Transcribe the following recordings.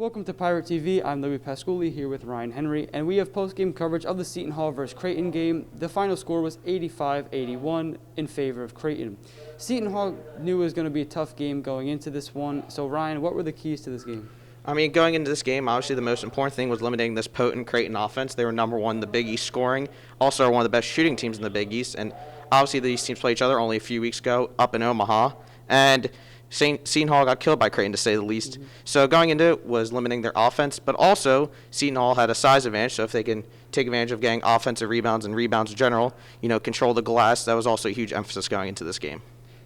Welcome to Pirate TV. I'm Louie Pasculli here with Ryan Henry, and we have post-game coverage of the Seton Hall vs. Creighton game. The final score was 85-81 in favor of Creighton. Seton Hall knew it was going to be a tough game going into this one. So, Ryan, what were the keys to this game? I mean, going into this game, obviously the most important thing was limiting this potent Creighton offense. They were number one in the Big East scoring, also are one of the best shooting teams in the Big East, and obviously these teams played each other only a few weeks ago up in Omaha, and Seton Hall got killed by Creighton, to say the least. So going into it was limiting their offense, but also Seton Hall had a size advantage, so if they can take advantage of getting offensive rebounds and rebounds in general, control the glass, that was also a huge emphasis going into this game.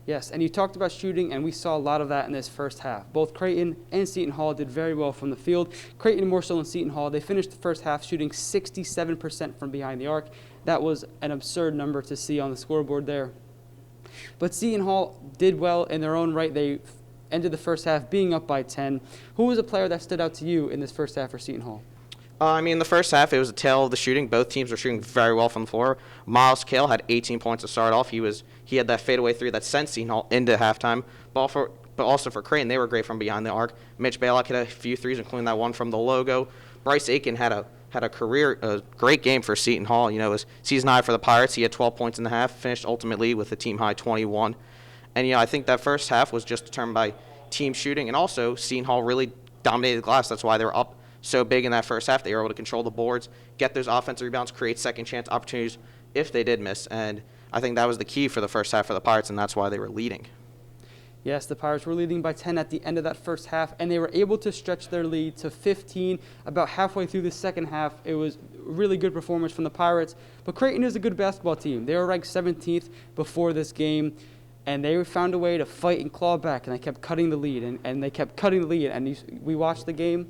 Yes, and you talked about shooting, and we saw a lot of that in this first half. Both Creighton and Seton Hall did very well from the field. Creighton more so than Seton Hall. They finished the first half shooting 67% from behind the arc. That was an absurd number to see on the scoreboard there. But Seton Hall did well in their own right. They ended the first half being up by 10. Who was a player that stood out to you in this first half for Seton Hall? In the first half, it was a tale of the shooting. Both teams were shooting very well from the floor. Miles Cale had 18 points to start off. He had that fadeaway three that sent Seton Hall into halftime. But also for Creighton, they were great from behind the arc. Mitch Baylock hit a few threes, including that one from the logo. Bryce Aiken had a great game for Seton Hall. It was season high for the Pirates. He had 12 points in the half, finished ultimately with a team high 21. And I think that first half was just determined by team shooting, and also Seton Hall really dominated the glass. That's why they were up so big in that first half. They were able to control the boards, get those offensive rebounds, create second chance opportunities if they did miss. And I think that was the key for the first half for the Pirates, and that's why they were leading. Yes, the Pirates were leading by 10 at the end of that first half, and they were able to stretch their lead to 15 about halfway through the second half. It was a really good performance from the Pirates. But Creighton is a good basketball team. They were ranked 17th before this game, and they found a way to fight and claw back, and they kept cutting the lead, and they kept cutting the lead. And we watched the game,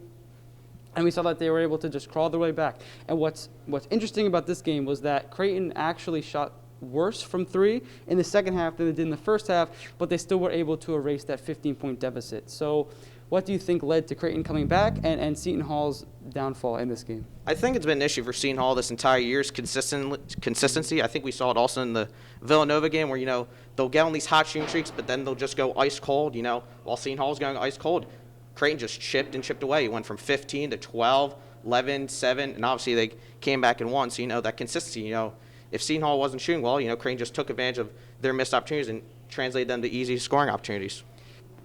and we saw that they were able to just crawl their way back. And what's interesting about this game was that Creighton actually shot worse from three in the second half than they did in the first half, but they still were able to erase that 15-point deficit. So what do you think led to Creighton coming back and Seton Hall's downfall in this game? I think it's been an issue for Seton Hall this entire year's consistency. I think we saw it also in the Villanova game where, they'll get on these hot shooting streaks, but then they'll just go ice cold, while Seton Hall's going ice cold. Creighton just chipped and chipped away. It went from 15 to 12, 11, 7, and obviously they came back and won. So, that consistency, if Seton Hall wasn't shooting well, Creighton just took advantage of their missed opportunities and translated them to easy scoring opportunities.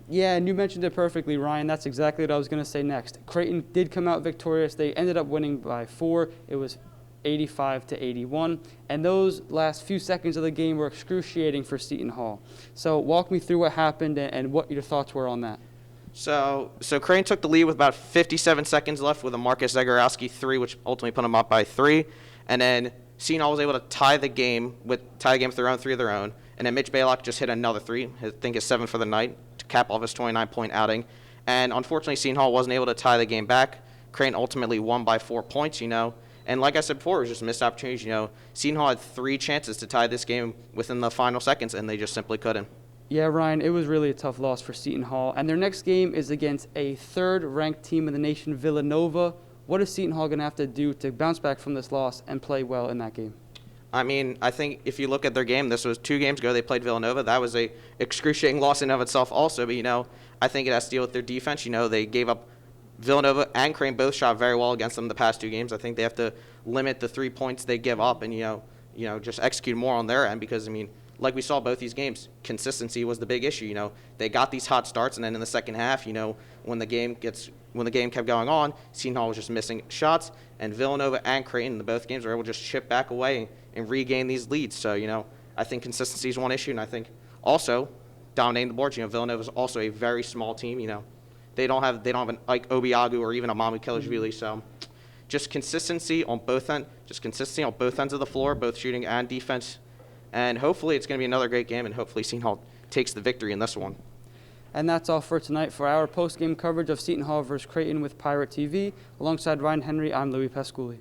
Yeah, and you mentioned it perfectly, Ryan. That's exactly what I was going to say next. Creighton did come out victorious. They ended up winning by 4. It was 85-81, and those last few seconds of the game were excruciating for Seton Hall. So walk me through what happened and what your thoughts were on that. So Creighton took the lead with about 57 seconds left with a Marcus Zagorowski 3, which ultimately put them up by 3, and then Seton Hall was able to tie the game with their own 3 of their own, and then Mitch Baylock just hit another 3, I think his 7th for the night, to cap off his 29-point outing. And unfortunately, Seton Hall wasn't able to tie the game back. Creighton ultimately won by 4 points, And like I said before, it was just missed opportunities, Seton Hall had 3 chances to tie this game within the final seconds, and they just simply couldn't. Yeah, Ryan, it was really a tough loss for Seton Hall. And their next game is against a third-ranked team in the nation, Villanova. What is Seton Hall going to have to do to bounce back from this loss and play well in that game? I think if you look at their game, this was 2 games ago they played Villanova. That was a excruciating loss in and of itself also. But, I think it has to deal with their defense. They gave up. Villanova and Creighton both shot very well against them the past 2 games. I think they have to limit the 3 points they give up and, just execute more on their end because, like we saw both these games, consistency was the big issue. They got these hot starts, and then in the second half, when the game kept going on, Seton Hall was just missing shots, and Villanova and Creighton, in both games, were able to just chip back away and regain these leads. So, I think consistency is one issue, and I think also dominating the boards. Villanova is also a very small team. They don't have an Ike Obiagu or even a Mamu Kelashvili. So, just consistency on both ends. Just consistency on both ends of the floor, both shooting and defense. And hopefully it's going to be another great game, and hopefully Seton Hall takes the victory in this one. And that's all for tonight. For our post-game coverage of Seton Hall vs. Creighton with Pirate TV, alongside Ryan Henry, I'm Louie Pasculli.